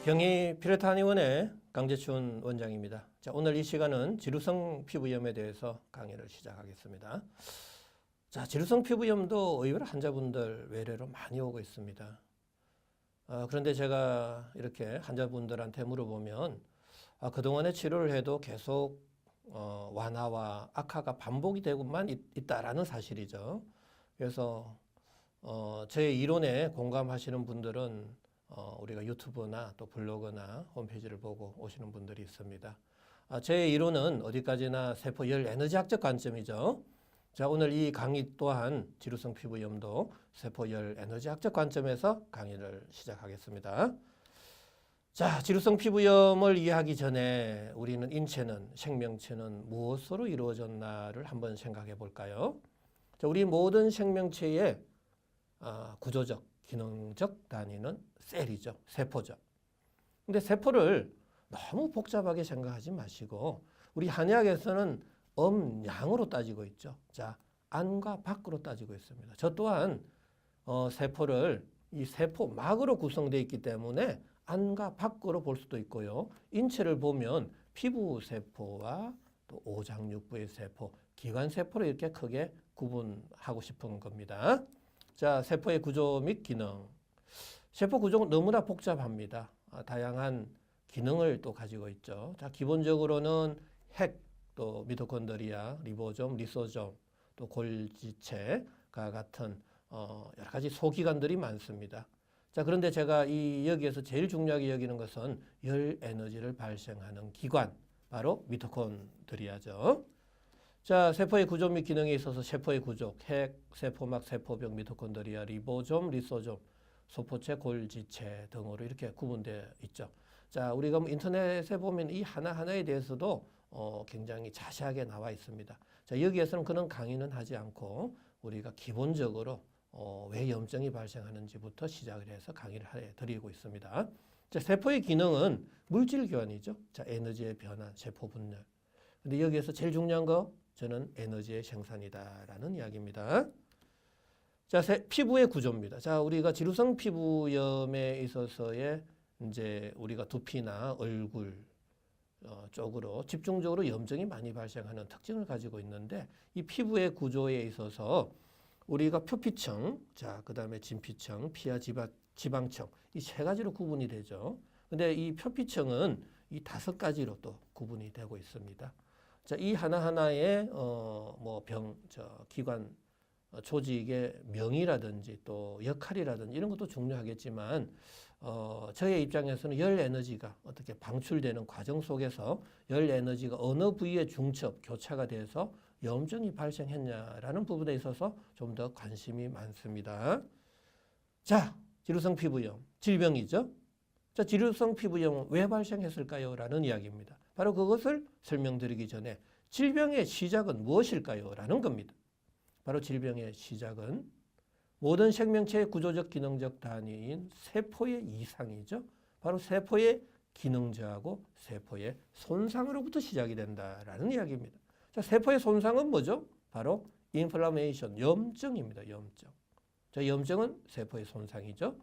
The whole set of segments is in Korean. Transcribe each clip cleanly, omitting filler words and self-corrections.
경희 피레타니원의 강재춘 원장입니다. 자, 오늘 이 시간은 지루성 피부염에 대해서 강의를 시작하겠습니다. 자, 지루성 피부염도 의외로 환자분들 외래로 많이 오고 있습니다. 그런데 제가 이렇게 환자분들한테 물어보면 그동안에 치료를 해도 계속 완화와 악화가 반복이 되고만 있다라는 사실이죠. 그래서 제 이론에 공감하시는 분들은 우리가 유튜브나 또 블로그나 홈페이지를 보고 오시는 분들이 있습니다. 제 이론은 어디까지나 세포열 에너지학적 관점이죠. 자, 오늘 이 강의 또한 지루성 피부염도 세포열 에너지학적 관점에서 강의를 시작하겠습니다. 자, 지루성 피부염을 이해하기 전에 우리는 인체는, 생명체는 무엇으로 이루어졌나를 한번 생각해 볼까요? 자, 우리 모든 생명체의 구조적, 기능적 단위는 셀이죠. 세포죠. 근데 세포를 너무 복잡하게 생각하지 마시고 우리 한의학에서는 음양으로 따지고 있죠. 자, 안과 밖으로 따지고 있습니다. 저 또한 세포를 이 세포막으로 구성되어 있기 때문에 안과 밖으로 볼 수도 있고요. 인체를 보면 피부 세포와 또 오장육부의 세포, 기관 세포로 이렇게 크게 구분하고 싶은 겁니다. 자, 세포의 구조 및 기능. 세포 구조는 너무나 복잡합니다. 다양한 기능을 또 가지고 있죠. 자, 기본적으로는 핵, 또 미토콘드리아, 리보좀, 리소좀, 또 골지체가 같은 여러 가지 소기관들이 많습니다. 자, 그런데 제가 여기에서 제일 중요하게 여기는 것은 열 에너지를 발생하는 기관, 바로 미토콘드리아죠. 자, 세포의 구조 및 기능에 있어서 세포의 구조, 핵, 세포막, 세포벽, 미토콘드리아, 리보좀, 리소좀, 소포체, 골지체 등으로 이렇게 구분되어 있죠. 자, 우리가 인터넷에 보면 이 하나하나에 대해서도 굉장히 자세하게 나와 있습니다. 자, 여기에서는 그런 강의는 하지 않고 우리가 기본적으로 왜 염증이 발생하는지부터 시작을 해서 강의를 해드리고 있습니다. 자, 세포의 기능은 물질 교환이죠. 자, 에너지의 변화, 세포 분열. 근데 여기에서 제일 중요한 거 저는 에너지의 생산이다라는 이야기입니다. 자, 피부의 구조입니다. 자, 우리가 지루성 피부염에 있어서의 이제 우리가 두피나 얼굴 쪽으로 집중적으로 염증이 많이 발생하는 특징을 가지고 있는데 이 피부의 구조에 있어서 우리가 표피층, 자, 그다음에 진피층, 피하 지방층 이 세 가지로 구분이 되죠. 근데 이 표피층은 이 5가지로 또 구분이 되고 있습니다. 자, 이 하나하나의 기관 조직의 명이라든지 또 역할이라든지 이런 것도 중요하겠지만 저의 입장에서는 열 에너지가 어떻게 방출되는 과정 속에서 열 에너지가 어느 부위에 중첩, 교차가 돼서 염증이 발생했냐라는 부분에 있어서 좀 더 관심이 많습니다. 자, 지루성 피부염, 질병이죠. 자, 지루성 피부염은 왜 발생했을까요? 라는 이야기입니다. 바로 그것을 설명드리기 전에 질병의 시작은 무엇일까요? 라는 겁니다. 바로 질병의 시작은 모든 생명체의 구조적 기능적 단위인 세포의 이상이죠. 바로 세포의 기능 저하고 세포의 손상으로부터 시작이 된다라는 이야기입니다. 자, 세포의 손상은 뭐죠? 바로 인플라메이션, 염증입니다. 염증. 자, 염증은 세포의 손상이죠.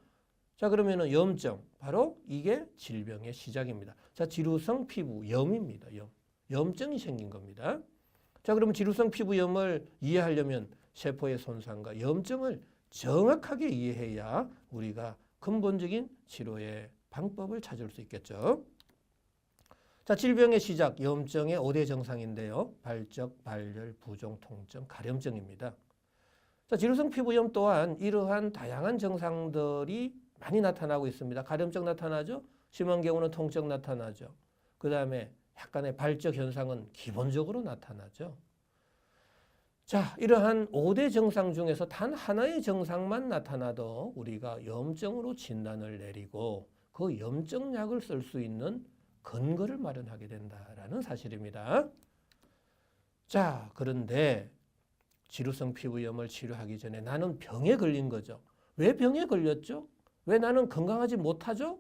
자, 그러면은 염증, 바로 이게 질병의 시작입니다. 자, 지루성 피부염입니다. 염증이 생긴 겁니다. 자, 그러면 지루성 피부염을 이해하려면 세포의 손상과 염증을 정확하게 이해해야 우리가 근본적인 치료의 방법을 찾을 수 있겠죠. 자, 질병의 시작, 염증의 5대 증상인데요. 발적, 발열, 부종, 통증, 가려움증입니다. 자, 지루성 피부염 또한 이러한 다양한 증상들이 많이 나타나고 있습니다. 가려움증 나타나죠. 심한 경우는 통증 나타나죠. 그 다음에 약간의 발적 현상은 기본적으로 나타나죠. 자, 이러한 5대 증상 중에서 단 하나의 증상만 나타나도 우리가 염증으로 진단을 내리고 그 염증약을 쓸 수 있는 근거를 마련하게 된다라는 사실입니다. 자, 그런데 지루성 피부염을 치료하기 전에 나는 병에 걸린 거죠. 왜 병에 걸렸죠? 왜 나는 건강하지 못하죠?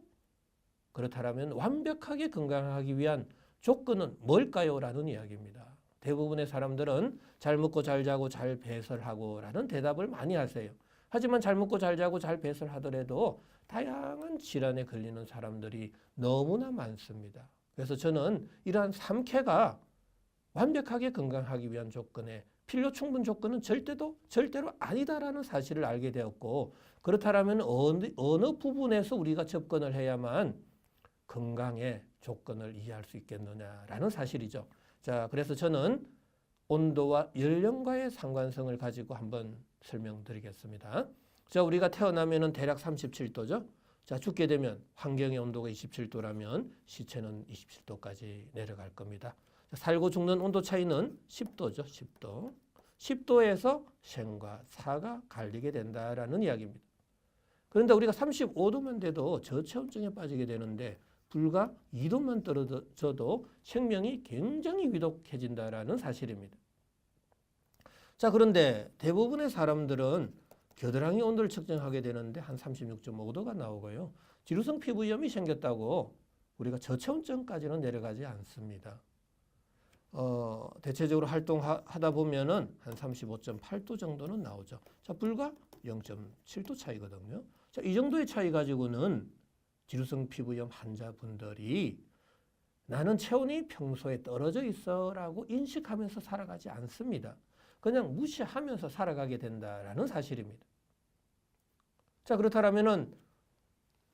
그렇다면 완벽하게 건강하기 위한 조건은 뭘까요? 라는 이야기입니다. 대부분의 사람들은 잘 먹고 잘 자고 잘 배설하고 라는 대답을 많이 하세요. 하지만 잘 먹고 잘 자고 잘 배설하더라도 다양한 질환에 걸리는 사람들이 너무나 많습니다. 그래서 저는 이러한 3K가 완벽하게 건강하기 위한 조건에 필요 충분 조건은 절대로 아니다라는 사실을 알게 되었고, 그렇다면 어느 부분에서 우리가 접근을 해야만 건강의 조건을 이해할 수 있겠느냐라는 사실이죠. 자, 그래서 저는 온도와 연령과의 상관성을 가지고 한번 설명드리겠습니다. 자, 우리가 태어나면은 대략 37도죠. 자, 죽게 되면 환경의 온도가 27도라면 시체는 27도까지 내려갈 겁니다. 자, 살고 죽는 온도 차이는 10도죠. 10도. 10도에서 생과 사가 갈리게 된다라는 이야기입니다. 그런데 우리가 35도만 돼도 저체온증에 빠지게 되는데 불과 2도만 떨어져도 생명이 굉장히 위독해진다라는 사실입니다. 자, 그런데 대부분의 사람들은 겨드랑이 온도를 측정하게 되는데 한 36.5도가 나오고요. 지루성 피부염이 생겼다고 우리가 저체온증까지는 내려가지 않습니다. 대체적으로 활동하다 보면은 한 35.8도 정도는 나오죠. 자, 불과 0.7도 차이거든요. 자, 이 정도의 차이 가지고는 지루성 피부염 환자분들이 나는 체온이 평소에 떨어져 있어라고 인식하면서 살아가지 않습니다. 그냥 무시하면서 살아가게 된다라는 사실입니다. 자, 그렇다면은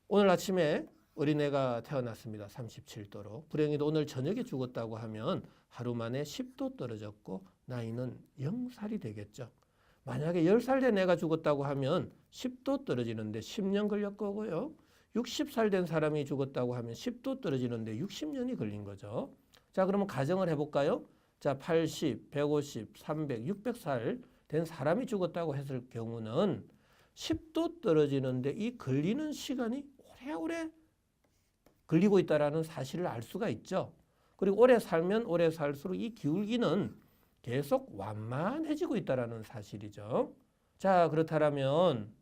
오늘 아침에 어린애가 태어났습니다. 37도로. 불행히도 오늘 저녁에 죽었다고 하면 하루 만에 10도 떨어졌고 나이는 0살이 되겠죠. 만약에 10살 된 애가 죽었다고 하면 10도 떨어지는데 10년 걸릴 거고요. 60살 된 사람이 죽었다고 하면 10도 떨어지는데 60년이 걸린 거죠. 자, 그러면 가정을 해볼까요? 자, 80, 150, 300, 600살 된 사람이 죽었다고 했을 경우는 10도 떨어지는데 이 걸리는 시간이 오래오래 걸리고 있다는 사실을 알 수가 있죠. 그리고 오래 살면 오래 살수록 이 기울기는 계속 완만해지고 있다는 사실이죠. 자, 그렇다면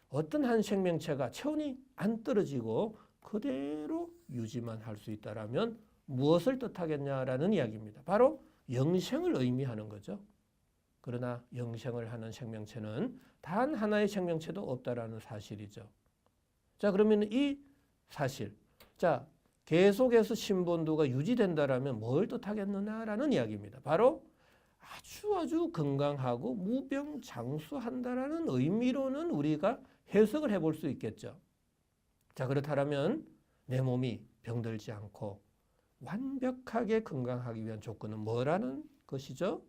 어떤 한 생명체가 체온이 안 떨어지고 그대로 유지만 할 수 있다면 무엇을 뜻하겠냐라는 이야기입니다. 바로 영생을 의미하는 거죠. 그러나 영생을 하는 생명체는 단 하나의 생명체도 없다라는 사실이죠. 자, 그러면 이 사실, 자, 계속해서 신본도가 유지된다라면 뭘 뜻하겠느냐라는 이야기입니다. 바로 아주 건강하고 무병장수한다라는 의미로는 우리가 해석을 해볼 수 있겠죠. 자, 그렇다면 내 몸이 병들지 않고 완벽하게 건강하기 위한 조건은 뭐라는 것이죠?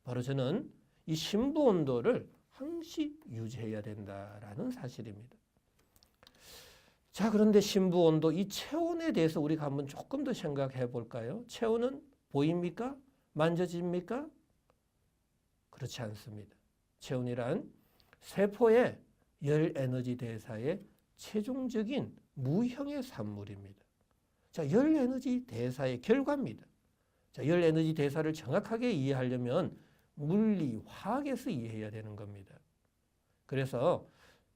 바로 저는 이 심부 온도를 항시 유지해야 된다라는 사실입니다. 자, 그런데 심부 온도, 이 체온에 대해서 우리가 한번 조금 더 생각해 볼까요? 체온은 보입니까? 만져집니까? 그렇지 않습니다. 체온이란 세포의 열 에너지 대사의 최종적인 무형의 산물입니다. 자, 열 에너지 대사의 결과입니다. 자, 열 에너지 대사를 정확하게 이해하려면 물리, 화학에서 이해해야 되는 겁니다. 그래서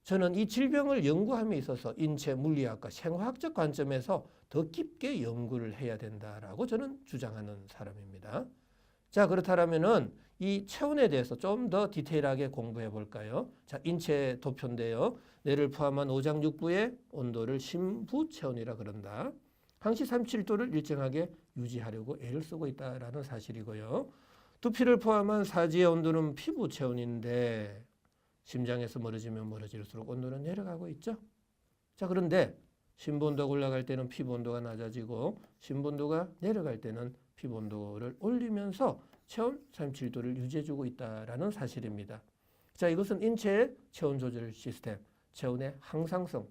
저는 이 질병을 연구함에 있어서 인체 물리학과 생화학적 관점에서 더 깊게 연구를 해야 된다라고 저는 주장하는 사람입니다. 자, 그렇다면은 이 체온에 대해서 좀 더 디테일하게 공부해 볼까요? 자, 인체 도표인데요. 뇌를 포함한 오장육부의 온도를 심부 체온이라 그런다. 항시 37도를 일정하게 유지하려고 애를 쓰고 있다라는 사실이고요. 두피를 포함한 사지의 온도는 피부 체온인데 심장에서 멀어지면 멀어질수록 온도는 내려가고 있죠. 자, 그런데 심부 온도가 올라갈 때는 피부 온도가 낮아지고 심부 온도가 내려갈 때는 피부 온도를 올리면서 체온 37도를 유지해주고 있다라는 사실입니다. 자, 이것은 인체의 체온 조절 시스템, 체온의 항상성을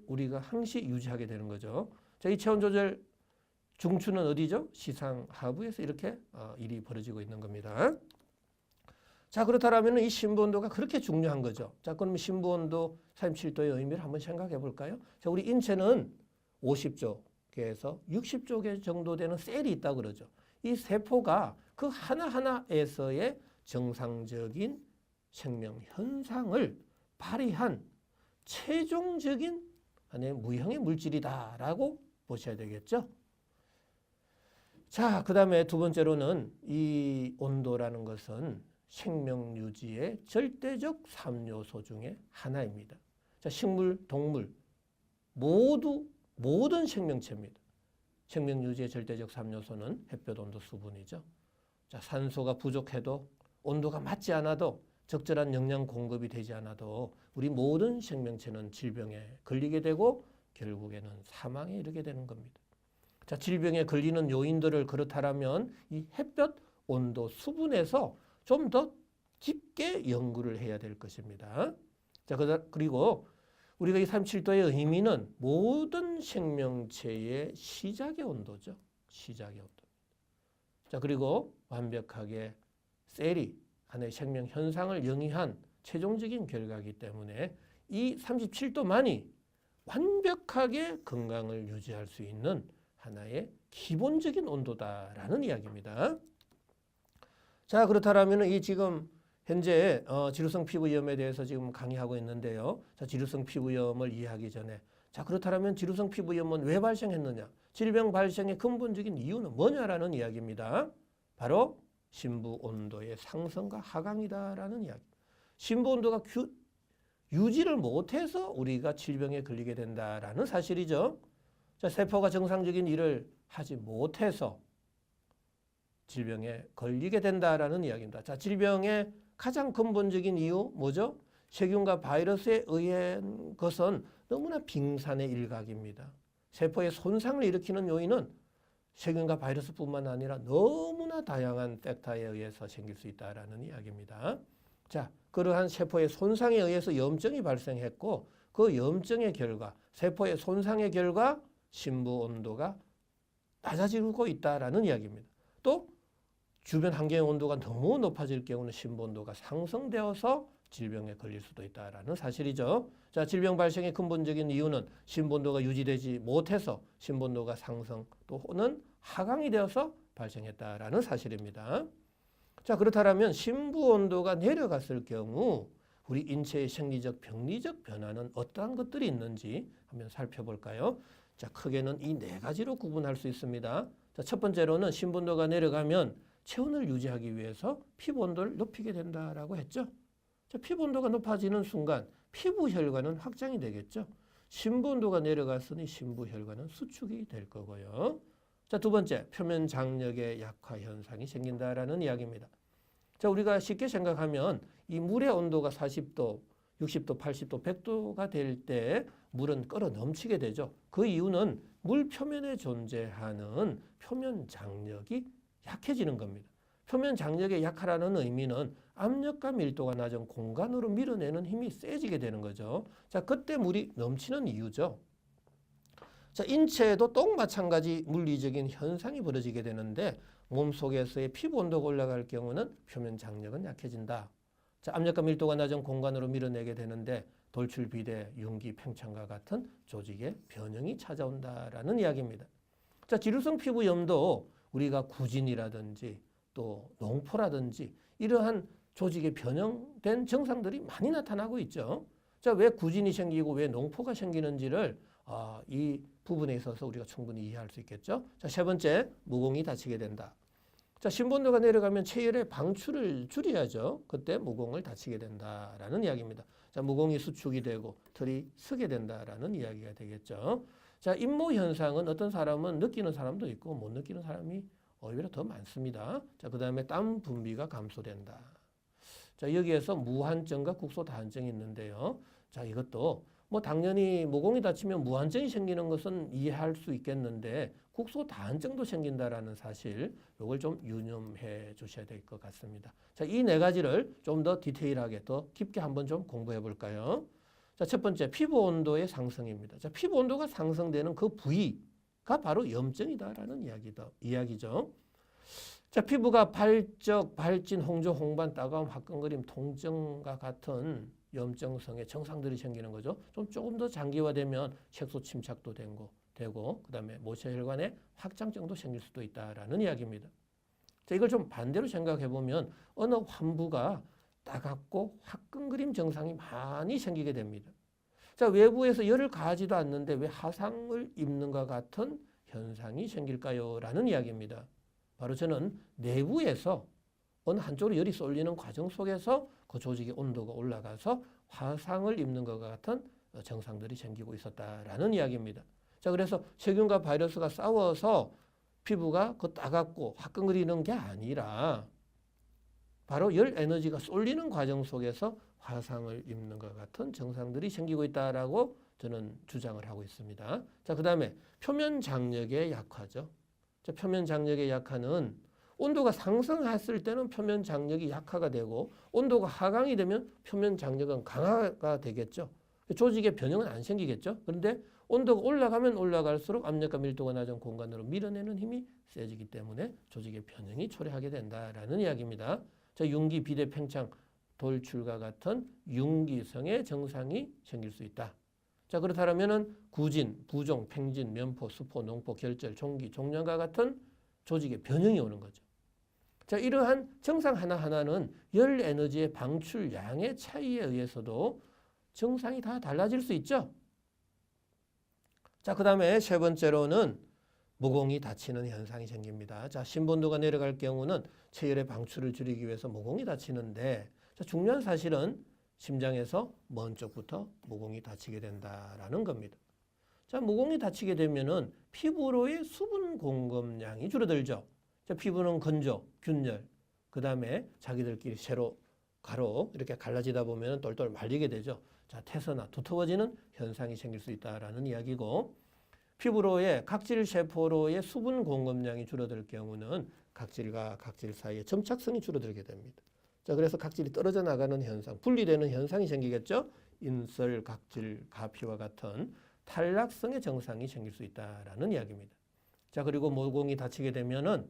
우리가 항시 유지하게 되는 거죠. 자, 이 체온 조절 중추는 어디죠? 시상 하부에서 이렇게 일이 벌어지고 있는 겁니다. 자, 그렇다면 이 심부 온도가 그렇게 중요한 거죠. 자, 그러면 심부 온도 37도의 의미를 한번 생각해 볼까요? 자, 우리 인체는 50쪽에서 60쪽 정도 되는 셀이 있다고 그러죠. 이 세포가 그 하나하나에서의 정상적인 생명 현상을 발휘한 최종적인 하나의 무형의 물질이다라고 보셔야 되겠죠. 자, 그 다음에 두 번째로는 이 온도라는 것은 생명 유지의 절대적 3요소 중에 하나입니다. 자, 식물, 동물 모든 생명체입니다. 생명 유지의 절대적 3요소는 햇볕, 온도, 수분이죠. 자, 산소가 부족해도 온도가 맞지 않아도 적절한 영양 공급이 되지 않아도 우리 모든 생명체는 질병에 걸리게 되고 결국에는 사망에 이르게 되는 겁니다. 자, 질병에 걸리는 요인들을 그렇다면 이 햇볕, 온도, 수분에서 좀 더 깊게 연구를 해야 될 것입니다. 자, 그리고 우리가 이 37도의 의미는 모든 생명체의 시작의 온도죠. 시작의 온도. 자, 그리고 완벽하게 셀이 하나의 생명 현상을 영위한 최종적인 결과이기 때문에 이 37도만이 완벽하게 건강을 유지할 수 있는 하나의 기본적인 온도다라는 이야기입니다. 자, 그렇다면 이 지금 현재 지루성 피부염에 대해서 지금 강의하고 있는데요. 자, 지루성 피부염을 이해하기 전에 자, 그렇다면 지루성 피부염은 왜 발생했느냐? 질병 발생의 근본적인 이유는 뭐냐라는 이야기입니다. 바로 심부 온도의 상승과 하강이다라는 이야기. 심부 온도가 유지를 못해서 우리가 질병에 걸리게 된다라는 사실이죠. 자, 세포가 정상적인 일을 하지 못해서 질병에 걸리게 된다라는 이야기입니다. 자, 질병의 가장 근본적인 이유 뭐죠? 세균과 바이러스에 의한 것은 너무나 빙산의 일각입니다. 세포의 손상을 일으키는 요인은 세균과 바이러스뿐만 아니라 너무나 다양한 팩터에 의해서 생길 수 있다라는 이야기입니다. 자, 그러한 세포의 손상에 의해서 염증이 발생했고 그 염증의 결과, 세포의 손상의 결과 심부 온도가 낮아지고 있다라는 이야기입니다. 또 주변 환경의 온도가 너무 높아질 경우는 심부 온도가 상승되어서 질병에 걸릴 수도 있다라는 사실이죠. 자, 질병 발생의 근본적인 이유는 심부 온도가 유지되지 못해서 심부 온도가 상승 또는 하강이 되어서 발생했다라는 사실입니다. 자, 그렇다면 심부 온도가 내려갔을 경우 우리 인체의 생리적, 병리적 변화는 어떠한 것들이 있는지 한번 살펴볼까요? 자, 크게는 이 네 가지로 구분할 수 있습니다. 자, 첫 번째로는 심부 온도가 내려가면 체온을 유지하기 위해서 피부 온도를 높이게 된다라고 했죠. 자, 피부 온도가 높아지는 순간 피부 혈관은 확장이 되겠죠. 심부 온도가 내려갔으니 심부 혈관은 수축이 될 거고요. 자, 두 번째, 표면 장력의 약화 현상이 생긴다라는 이야기입니다. 자, 우리가 쉽게 생각하면 이 물의 온도가 40도, 60도, 80도, 100도가 될 때 물은 끓어 넘치게 되죠. 그 이유는 물 표면에 존재하는 표면 장력이 약해지는 겁니다. 표면 장력의 약화라는 의미는 압력과 밀도가 낮은 공간으로 밀어내는 힘이 세지게 되는 거죠. 자, 그때 물이 넘치는 이유죠. 자, 인체에도 똑 마찬가지 물리적인 현상이 벌어지게 되는데 몸속에서의 피부 온도가 올라갈 경우는 표면 장력은 약해진다. 자, 압력과 밀도가 낮은 공간으로 밀어내게 되는데 돌출, 비대, 융기, 팽창과 같은 조직의 변형이 찾아온다라는 이야기입니다. 자, 지루성 피부염도 우리가 구진이라든지 또 농포라든지 이러한 조직의 변형된 증상들이 많이 나타나고 있죠. 자, 왜 구진이 생기고 왜 농포가 생기는지를 이 부분에 있어서 우리가 충분히 이해할 수 있겠죠. 자, 세 번째, 무공이 다치게 된다. 자, 심부 온도가 내려가면 체열의 방출을 줄여야죠. 그때 무공을 다치게 된다라는 이야기입니다. 자, 무공이 수축이 되고 털이 서게 된다라는 이야기가 되겠죠. 자, 임모 현상은 어떤 사람은 느끼는 사람도 있고 못 느끼는 사람이 오히려 더 많습니다. 자, 그 다음에 땀 분비가 감소된다. 자, 여기에서 무한증과 국소다한증이 있는데요. 자, 이것도 뭐 당연히 모공이 다치면 무한증이 생기는 것은 이해할 수 있겠는데 국소다한증도 생긴다라는 사실, 이걸 좀 유념해 주셔야 될 것 같습니다. 자, 이 네 가지를 좀 더 디테일하게 더 깊게 한번 좀 공부해 볼까요? 자, 첫 번째, 피부 온도의 상승입니다. 자, 피부 온도가 상승되는 그 부위가 바로 염증이다라는 이야기죠. 자, 피부가 발적, 발진, 홍조, 홍반, 따가움, 화끈거림, 통증과 같은 염증성의 증상들이 생기는 거죠. 조금 더 장기화되면 색소 침착도 되고 그다음에 모세혈관의 확장증도 생길 수도 있다라는 이야기입니다. 자, 이걸 좀 반대로 생각해 보면 어느 환부가 따갑고 화끈거림 증상이 많이 생기게 됩니다. 자, 외부에서 열을 가하지도 않는데 왜 화상을 입는가 같은 현상이 생길까요? 라는 이야기입니다. 바로 저는 내부에서 어느 한쪽으로 열이 쏠리는 과정 속에서 그 조직의 온도가 올라가서 화상을 입는 것과 같은 증상들이 생기고 있었다라는 이야기입니다. 자, 그래서 세균과 바이러스가 싸워서 피부가 그 따갑고 화끈거리는 게 아니라 바로 열 에너지가 쏠리는 과정 속에서 화상을 입는 것 같은 증상들이 생기고 있다라고 저는 주장을 하고 있습니다. 자, 그다음에 표면 장력의 약화죠. 자, 표면 장력의 약화는 온도가 상승했을 때는 표면 장력이 약화가 되고 온도가 하강이 되면 표면 장력은 강화가 되겠죠. 조직의 변형은 안 생기겠죠. 그런데 온도가 올라가면 올라갈수록 압력과 밀도가 낮은 공간으로 밀어내는 힘이 세지기 때문에 조직의 변형이 초래하게 된다라는 이야기입니다. 자, 융기, 비대, 팽창, 돌출과 같은 융기성의 증상이 생길 수 있다. 자, 그렇다면은 구진, 부종, 팽진, 면포, 수포, 농포, 결절, 종기, 종양과 같은 조직의 변형이 오는 거죠. 자, 이러한 증상 하나하나는 열 에너지의 방출량의 차이에 의해서도 증상이 다 달라질 수 있죠. 자, 그 다음에 세 번째로는 모공이 닫히는 현상이 생깁니다. 자, 심본도가 내려갈 경우는 체열의 방출을 줄이기 위해서 모공이 닫히는데, 자, 중요한 사실은 심장에서 먼 쪽부터 모공이 닫히게 된다라는 겁니다. 자, 모공이 닫히게 되면은 피부로의 수분 공급량이 줄어들죠. 자, 피부는 건조, 균열, 그 다음에 자기들끼리 세로, 가로 이렇게 갈라지다 보면 똘똘 말리게 되죠. 자, 태서나 두터워지는 현상이 생길 수 있다라는 이야기고, 피부로의 각질 세포로의 수분 공급량이 줄어들 경우는 각질과 각질 사이의 점착성이 줄어들게 됩니다. 자, 그래서 각질이 떨어져 나가는 현상, 분리되는 현상이 생기겠죠. 인설, 각질, 가피와 같은 탈락성의 증상이 생길 수 있다라는 이야기입니다. 자, 그리고 모공이 닫히게 되면은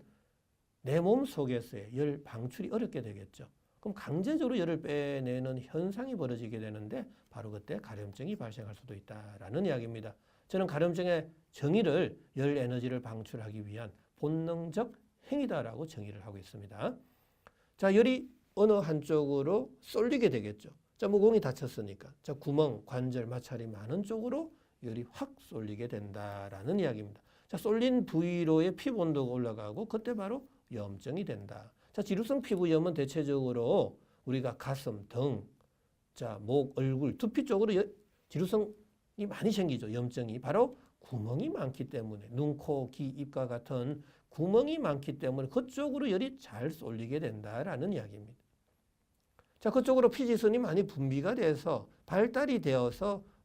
내 몸 속에서의 열 방출이 어렵게 되겠죠. 그럼 강제적으로 열을 빼내는 현상이 벌어지게 되는데 바로 그때 가려움증이 발생할 수도 있다라는 이야기입니다. 저는 가려움증의 정의를 열 에너지를 방출하기 위한 본능적 행위다라고 정의를 하고 있습니다. 자, 열이 어느 한쪽으로 쏠리게 되겠죠. 자, 모공이 닫혔으니까. 자, 구멍, 관절, 마찰이 많은 쪽으로 열이 확 쏠리게 된다라는 이야기입니다. 자, 쏠린 부위로의 피부 온도가 올라가고 그때 바로 염증이 된다. 자, 지루성 피부염은 대체적으로 우리가 가슴, 등, 자, 목, 얼굴, 두피 쪽으로 지루성이 많이 생기죠. 염증이. 바로 구멍이 많기 때문에 눈, 코, 귀, 입과 같은 구멍이 많기 때문에 그쪽으로 열이 잘 쏠리게 된다라는 이야기입니다. 자, 그쪽으로 피지선이 많이 분비가 돼서 발달이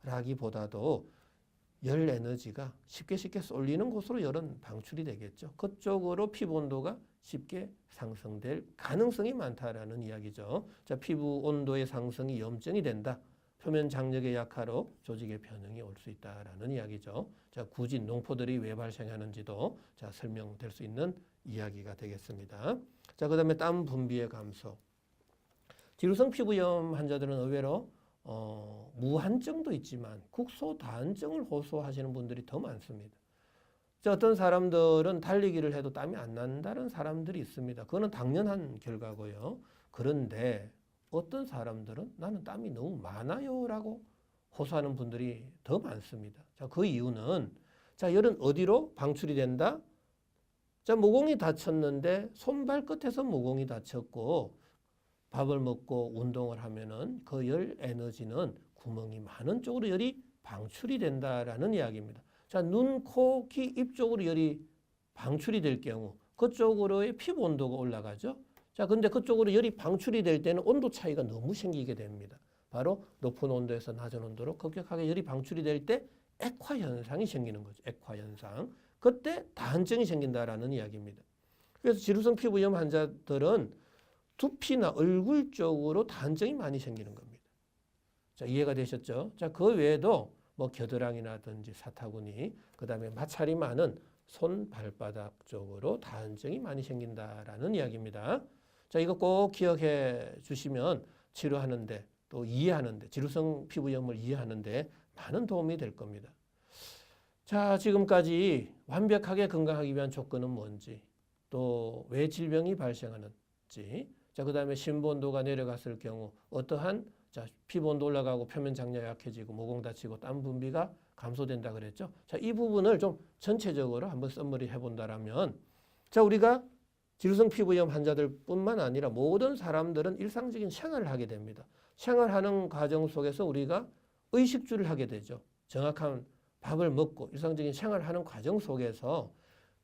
되어서라기보다도 열 에너지가 쉽게 쏠리는 곳으로 열은 방출이 되겠죠. 그쪽으로 피부 온도가 쉽게 상승될 가능성이 많다라는 이야기죠. 자, 피부 온도의 상승이 염증이 된다. 표면 장력의 약화로 조직의 변형이 올 수 있다라는 이야기죠. 자, 구진, 농포들이 왜 발생하는지도 자, 설명될 수 있는 이야기가 되겠습니다. 자, 그다음에 땀 분비의 감소. 지루성 피부염 환자들은 의외로 무한증도 있지만 국소다한증을 호소하시는 분들이 더 많습니다. 어떤 사람들은 달리기를 해도 땀이 안 난다는 사람들이 있습니다. 그거는 당연한 결과고요. 그런데 어떤 사람들은 나는 땀이 너무 많아요 라고 호소하는 분들이 더 많습니다. 자, 그 이유는 자, 열은 어디로 방출이 된다? 자, 모공이 닫혔는데 손발 끝에서 모공이 닫혔고 밥을 먹고 운동을 하면은 그 열 에너지는 구멍이 많은 쪽으로 열이 방출이 된다라는 이야기입니다. 자, 눈, 코, 귀, 입 쪽으로 열이 방출이 될 경우 그쪽으로의 피부 온도가 올라가죠. 자, 근데 그쪽으로 열이 방출이 될 때는 온도 차이가 너무 생기게 됩니다. 바로 높은 온도에서 낮은 온도로 급격하게 열이 방출이 될 때 액화 현상이 생기는 거죠. 액화 현상. 그때 다한증이 생긴다라는 이야기입니다. 그래서 지루성 피부염 환자들은 두피나 얼굴 쪽으로 다한증이 많이 생기는 겁니다. 자, 이해가 되셨죠? 자, 그 외에도 뭐 겨드랑이라든지 사타구니, 그 다음에 마찰이 많은 손, 발바닥 쪽으로 다한증이 많이 생긴다라는 이야기입니다. 자, 이거 꼭 기억해 주시면 치료하는데 또 이해하는데 지루성 피부염을 이해하는데 많은 도움이 될 겁니다. 자, 지금까지 완벽하게 건강하기 위한 조건은 뭔지, 또 왜 질병이 발생하는지, 자, 그 다음에 심부온도가 내려갔을 경우 어떠한 자, 피부온도 올라가고 표면 장력이 약해지고 모공 다치고 땀 분비가 감소된다 그랬죠. 자, 이 부분을 좀 전체적으로 한번 써머리 해본다라면 자, 우리가 지루성 피부염 환자들뿐만 아니라 모든 사람들은 일상적인 생활을 하게 됩니다. 생활하는 과정 속에서 우리가 의식주를 하게 되죠. 정확한 밥을 먹고 일상적인 생활하는 과정 속에서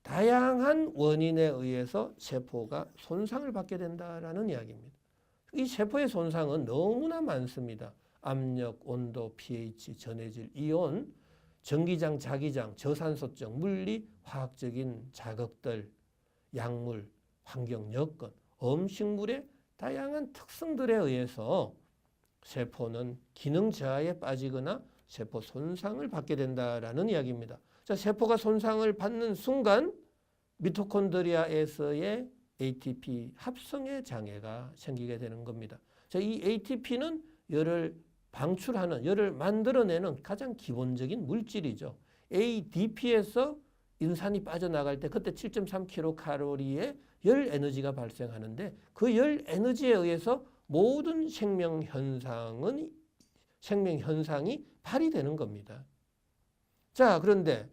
다양한 원인에 의해서 세포가 손상을 받게 된다라는 이야기입니다. 이 세포의 손상은 너무나 많습니다. 압력, 온도, pH, 전해질, 이온, 전기장, 자기장, 저산소적, 물리, 화학적인 자극들, 약물, 환경 여건, 음식물의 다양한 특성들에 의해서 세포는 기능 저하에 빠지거나 세포 손상을 받게 된다라는 이야기입니다. 자, 세포가 손상을 받는 순간 미토콘드리아에서의 ATP 합성의 장애가 생기게 되는 겁니다. 자, 이 ATP는 열을 방출하는, 열을 만들어내는 가장 기본적인 물질이죠. ADP에서 인산이 빠져나갈 때 그때 7.3kcal의 열 에너지가 발생하는데 그 열 에너지에 의해서 모든 생명 현상이 발휘되는 겁니다. 자, 그런데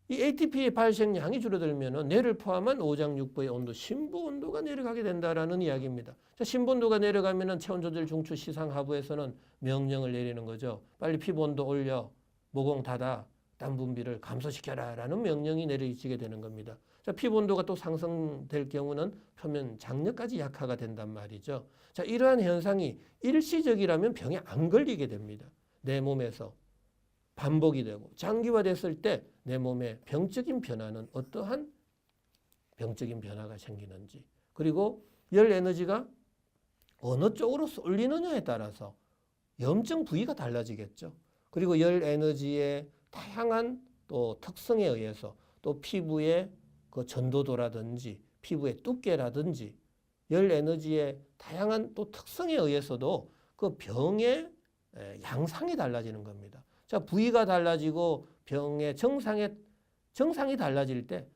이 ATP의 발생량이 줄어들면 뇌를 포함한 오장육부의 온도, 심부 온도가 내려가게 된다라는 이야기입니다. 자, 심부 온도가 내려가면 체온 조절 중추 시상 하부에서는 명령을 내리는 거죠. 빨리 피부 온도 올려, 모공 닫아, 땀 분비를 감소시켜라라는 명령이 내려지게 되는 겁니다. 자, 피부 온도가 또 상승될 경우는 표면 장력까지 약화가 된단 말이죠. 자, 이러한 현상이 일시적이라면 병에 안 걸리게 됩니다. 내 몸에서 반복이 되고 장기화됐을 때 내 몸의 병적인 변화는 어떠한 병적인 변화가 생기는지, 그리고 열 에너지가 어느 쪽으로 쏠리느냐에 따라서 염증 부위가 달라지겠죠. 그리고 열 에너지의 다양한 또 특성에 의해서 또 피부의 그 전도도라든지 피부의 두께라든지 열 에너지의 다양한 또 특성에 의해서도 그 병의 양상이 달라지는 겁니다. 자, 부위가 달라지고 병의 정상이 달라질 때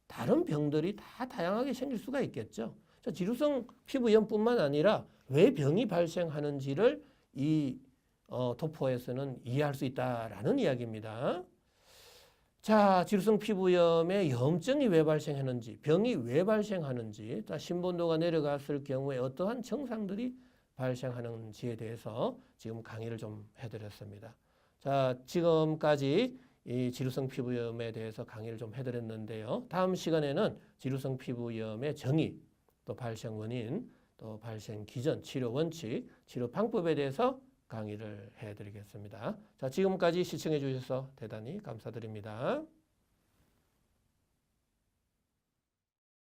다른 병들이 다 다양하게 생길 수가 있겠죠. 자, 지루성 피부염뿐만 아니라 왜 병이 발생하는지를 이 도포에서는 이해할 수 있다라는 이야기입니다. 자, 지루성 피부염의 염증이 왜 발생하는지, 병이 왜 발생하는지, 자, 심부온도가 내려갔을 경우에 어떠한 증상들이 발생하는지에 대해서 지금 강의를 좀 해드렸습니다. 자, 지금까지 이 지루성 피부염에 대해서 강의를 좀 해드렸는데요. 다음 시간에는 지루성 피부염의 정의, 또 발생 원인, 또 발생 기전, 치료 원칙, 치료 방법에 대해서 강의를 해드리겠습니다. 자, 지금까지 시청해 주셔서 대단히 감사드립니다.